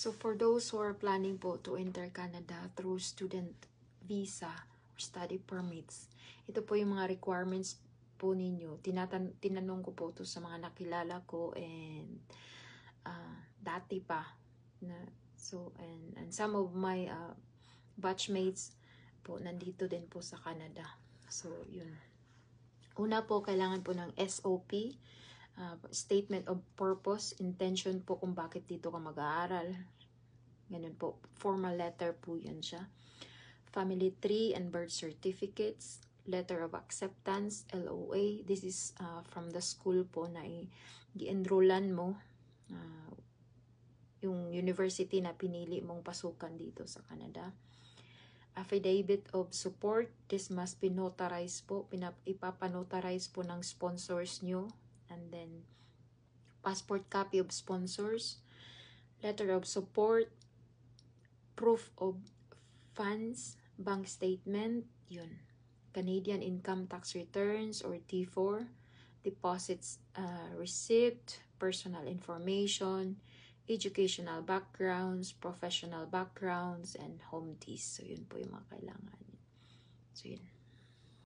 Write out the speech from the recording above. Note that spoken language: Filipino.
So for those who are planning po to enter Canada through student visa or study permits, ito po yung mga requirements po ninyo. Tinanong ko po to sa mga nakilala ko and dati pa. And some of my batchmates po nandito din po sa Canada. So yun. Una po, kailangan po ng SOP, statement of purpose, intention po kung bakit dito ka mag-aaral. Ganun po, formal letter po yan siya. Family tree and birth certificates, letter of acceptance, LOA. This is from the school po na i-enrollan mo. Yung university na pinili mong pasukan dito sa Canada. Affidavit of support, this must be notarized po. Ipapanotarize po ng sponsors nyo. And then, passport copy of sponsors, letter of support, proof of funds, bank statement, yun. Canadian income tax returns or T4, deposits receipt, personal information, educational backgrounds, professional backgrounds, and home teas. So, yun po yung mga kailangan. So, yun.